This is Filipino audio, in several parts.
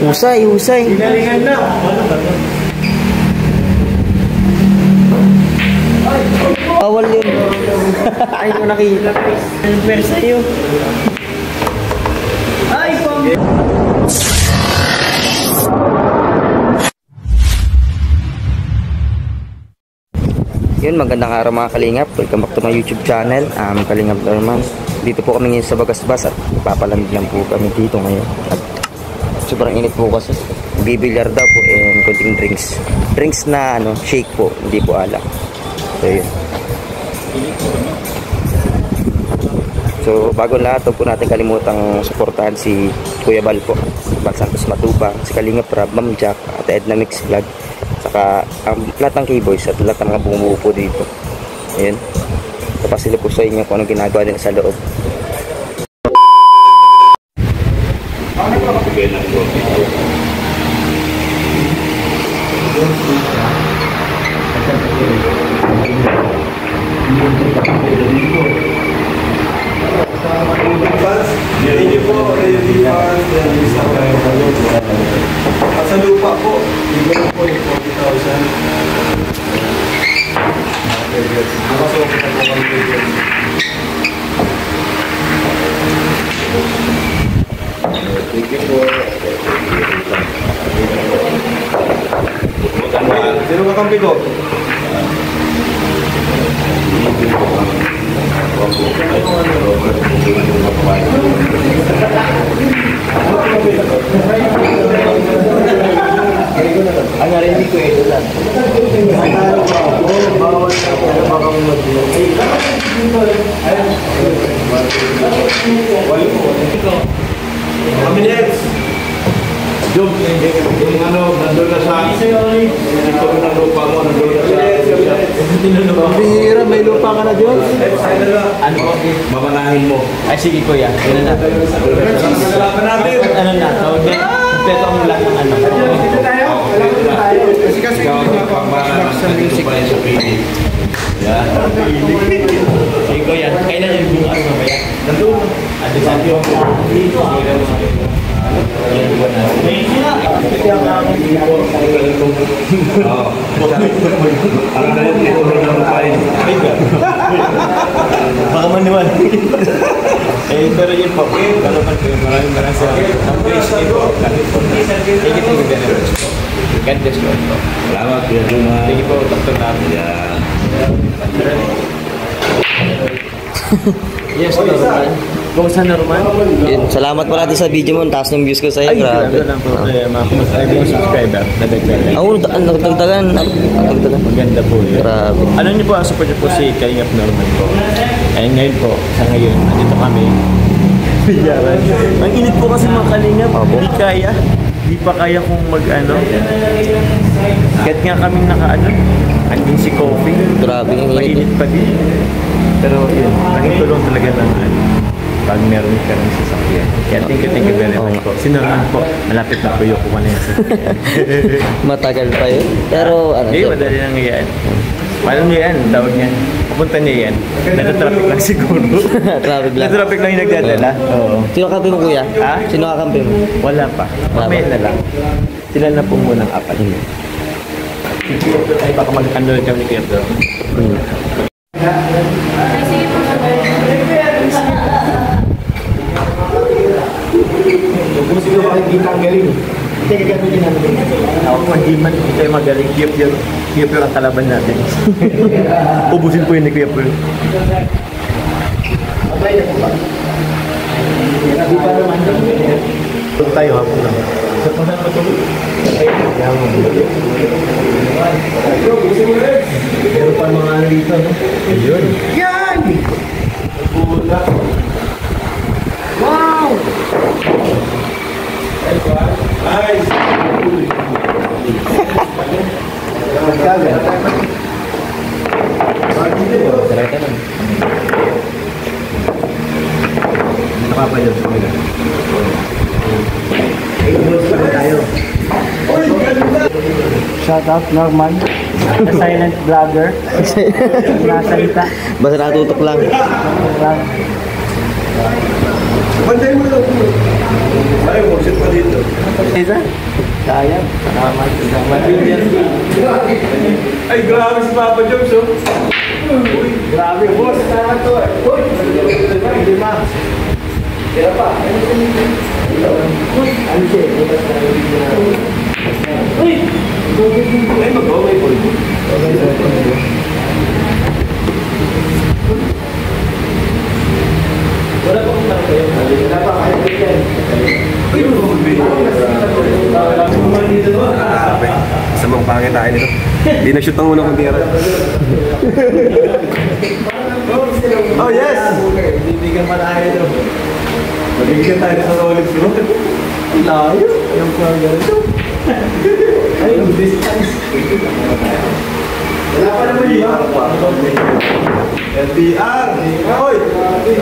Husay, husay. Sinalingan na. Bawal yun. Ay, ko nakita. Pero sa'yo. Ay, pang... Yun, magandang araw mga kalingap. Welcome back to my YouTube channel. Kalingap naman. Dito po kami ngayon sa Bagasbas at papalamig lang po kami dito ngayon. At sobrang init po kasi. Bibilyar daw po and konting drinks. Drinks na ano, shake po, hindi po alak. So yun. So bago lahat, po natin kalimutang suportahan si Kuya Bal po, Bal Santos Matubang, si Kalingap Rab, Ma'am Jack at Edna Mix Vlog, saka ang lahat ng K-Boys at lahat ng mga bumubuo po dito. Ayun, kapasilo po sa inyo kung anong ginagawa din sa loob. Sa lupa po, ibig po yung 40,000. Nakasok na po kami dito. Thank you po. Sino kakampi ko? Ang narinig ko ito lang. Minutes. Yung ano, nandun na sa ito ng lupa mo, nandun na sa Bihira, may lupa ka na dyan? ano, mamanahin mo. Ay sige kuya, yun na. Ano na, tawag na. Kompleto ang lahat ng ano. Kasi ikaw pamana sa music pa sa pinig. Yan. Sige kuya, kailan yung bukas mamaya? Nandun. Ate sa iyo. Ano na yun, ito na lang tayo. Baka maniwala. Pero yun po, maraming salamat. Ang base ito, thank you very much. God bless you all. Salamat, Kuya Juma. Thank you po, Dr. namin. Yes, Norman. Kumusta Norman? Yun, salamat po natin sa video mo. Taas ng views ko sa'yo. Ay, grabe. lang problema. Kung masaya yung subscriber, nadagdagan. Oo, ang nagdagdagan. Maganda po yun. Grabe. Ano niyo po, ang support niyo po si Kalingap Norman po. Eh ngayon po, sa ngayon, andito kami. Biyaran. Ang init po kasi mga Kalingap. Hindi kaya. Hindi pa kaya kung mag-ano. Kahit nga kaming naka-ano. Andin si Coffee. Grabe yung mainit pa din. Pero yun, naging tulong talaga ng ano. Pag meron ka ng sasakyan. Kaya thank you very much po. Si Norman po, malapit na po yung kuha na yung sasakyan. Matagal pa yun. Pero ano? Eh, madali lang yan. Paano niya yan? Tawag niya. Pupunta niya yan. Nata-traffic lang siguro. Traffic lang. Nata-traffic lang yung nagdadala. Oo. Sino kakampi mo kuya? Ha? Sino kakampi mo? Wala pa. Mamaya na lang. Sila na po munang apat. Ay, baka mag-ano dyan ni Kierdo. Kung sino makikita ang galing. Hindi ka gano'n din natin. Ako kung hindi man, hindi tayo magaling. Kiyap ang kalaban natin. Ubusin po yun ni Kiyap. Apply na po ba? Hindi pa naman. Ito tayo hapon lang. Sa pasan mo ito? Meron pa mga ano dito, no? Ayun. Yan! Bula. Wow! Nice! Sarata lang. Nakapayod sa mga. Shout out Norman, the silent vlogger. Nasalita. Basta natutok lang. Banday mo lang. Ay, pa dito. Isa? Sayang. Salamat din yan. Ay, grabe si Papa Joms, oh. Uy, grabe, boss. Salamat to, eh. Uy, lima. Kaya pa. Ano siya? Uy! Ay, mag-away po. Wala pa kung parang kayo. Wala pa kayo dyan. Uy, Grabe. Samang pangit tayo nito. Hindi na-shoot ang unang kuntira. oh, yes! Bibigyan pa tayo ito. Mabibigyan tayo sa Rolex, bro. Layo. Yung burger ito. Ay, yung distance. Wala pa naman yun. LDR. Hoy!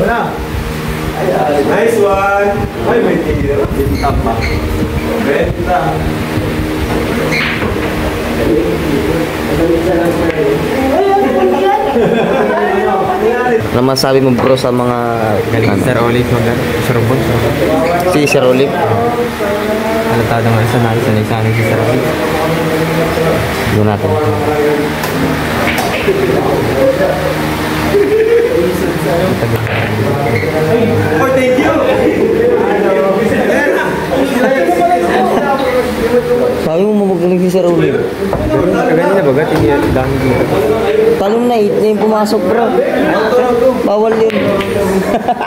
Wala. Nice one. Ay, may tira. Tama. Benta. Ano masabi mo bro sa mga Galing Sir Olive mag Sir Bon. si Sir Olive? Halatado nga sa sanay si Sir Olive. Doon natin. Oh, thank you. Sabi mo mamagaling si Sir Olive. Ganyan na bagat, hindi dami dito. Talong na 8 na yung pumasok bro. Bawal yun.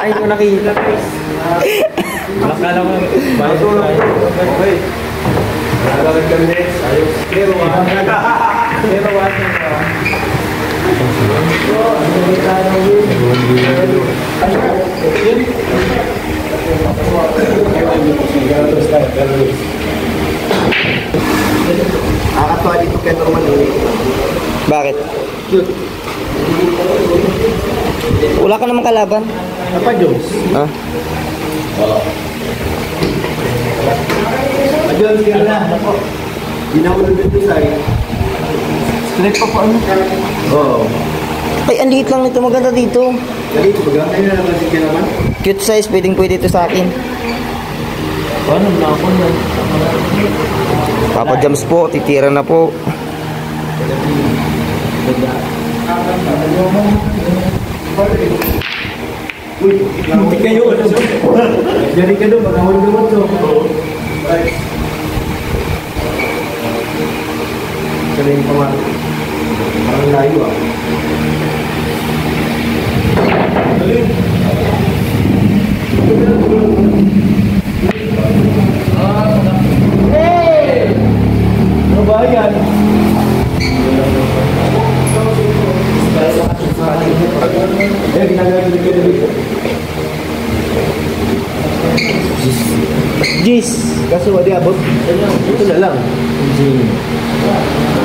Ay, ko nakita. Nakala ko. Bago lang. Hey. Nalagad kami next. Ayos. Pero Nakakatuwa dito kay Norman. Bakit? Wala ka namang kalaban. Papa Jones. Ha? Jones ka na. Ginawalog dito sa'yo. Straight pa po ano? Oo. Ay, ang liit lang nito. Maganda dito. Dali ko baga. Ayun na naman si Kinaman. Cute size. Pwede ito sa akin. Paano na ako na? Papa Jams po. Titira na po. Uy, hindi kayo. Jari ka doon. Magawalog naman to. Sabihin pa man. Parang layo ah. ano ba yan? Eh, ginagawa ko dito. Jeez. Kaso wadi abot. Ito na lang.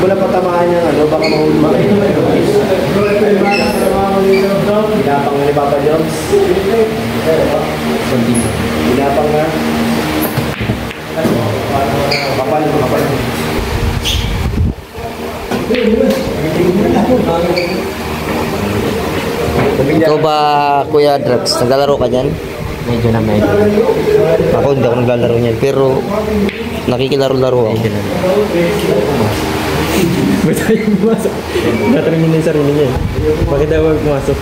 Wala pa tamaan niya, ano, baka mahulma. Ginapang ni Papa Jones. Ginapang nga. Kapal. Ikaw ba, Kuya Drax? Naglalaro ka dyan? Medyo na medyo. Ako hindi ako naglalaro niyan. Pero nakikilaro-laro ako. Medyo na. Ba't tayo pumasok? Natanongin na yung sarili niya. Bakit daw huwag pumasok?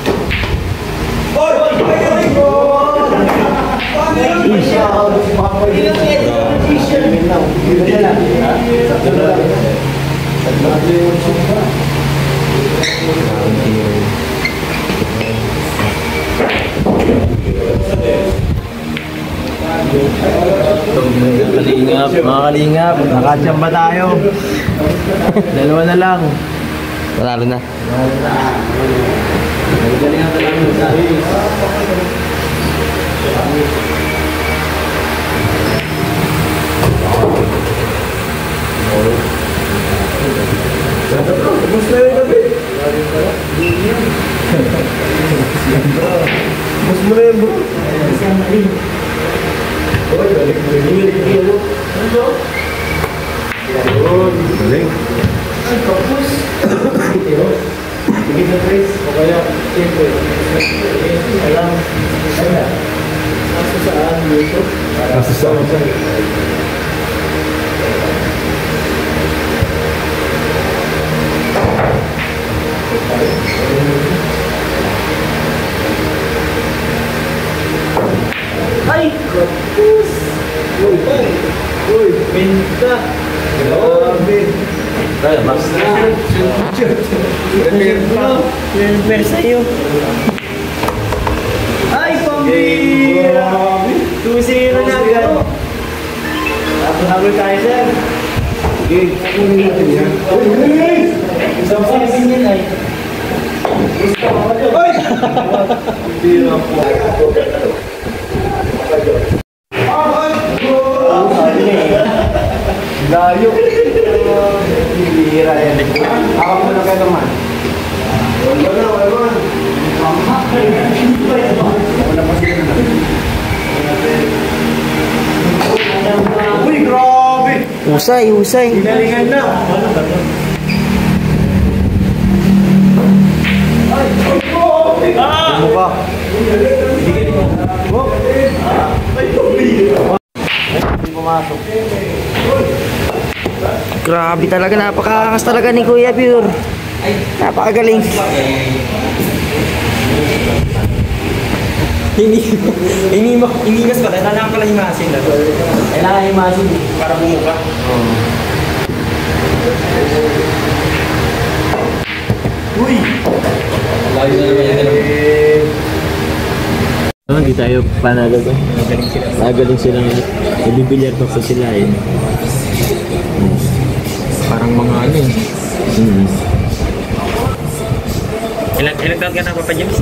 Kalingap, mga kalingap. Nakachamba tayo. Dalawa na lang. Panalo na. Tapos na yung gabi. Tapos mo na yung bro. Galing. Bigyan ng trace. O kaya, siyempre, alam. Kaso saan? Nasa sa Ay! Kapus! Uy! Benta! Grabe! Kaya, Max. Remember sa'yo. Ay! Pambira! 2-0 na agad. Habol tayo, sir. Sige, kukunin natin yan. Isang sasin yan ay. Tira po. Layo. Tira yan. Ako muna kayo naman. Wala. Uy, grabe! Usay. Hinalingan na. Ano ba? Hindi pumasok. Grabe talaga, napakaangas talaga ni Kuya Pure. Napakagaling. Hinigas pala, kailangan pala himasin na. Kailangan himasin para bumuka. Uy! Layo na naman yan. Hindi tayo panalo ba? Nagaling silang nabibilyar pa sila eh. Parang mga ano eh. Ilan taon ka na, Papa James?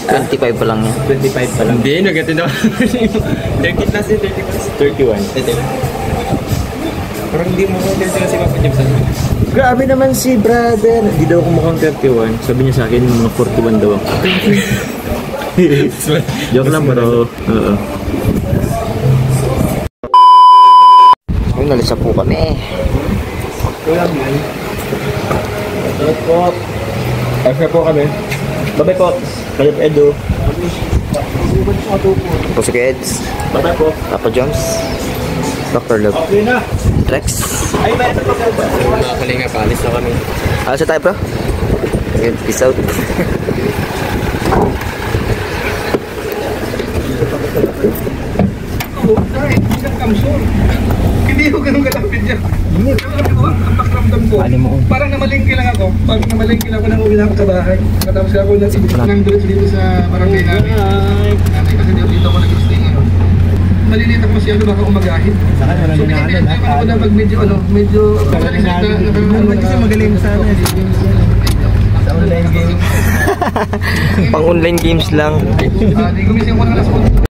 25 pa lang yan. 25 pa lang. Hindi, nagatin daw. 30 plus din, 30 plus. 31. Parang hindi mo ko si Papa James. Grabe naman si brother. Hindi daw ako mukhang 31. Sabi niya sa akin, mga 41 daw ako. Joke lang pero, oo. Ay, nalisa po kami. After po kami. Bye-bye po. Kayo po, Edo. Tapos si Kids, Bye-bye po. Papa Joms, Dr. Love, Okay na. Rex. Ay, bye po. Mga kalinga, paalis na kami. Alas na tayo, bro? Good, peace out. Hindi ko ganun kalapit yan. Ang pakiramdam ko. Parang namalingki lang ako. Pag namalingki lang ako, nang-uwi na ako sa bahay. Matapos ako nang dulit dito sa barangay namin. Kasi dito ako nag-stay ngayon. Maliliit ako kasi baka umagahin. So pinag-time ako na medyo kasi magaling sana. Sa online game. Pang online games lang. Gumising ko ng alas 8.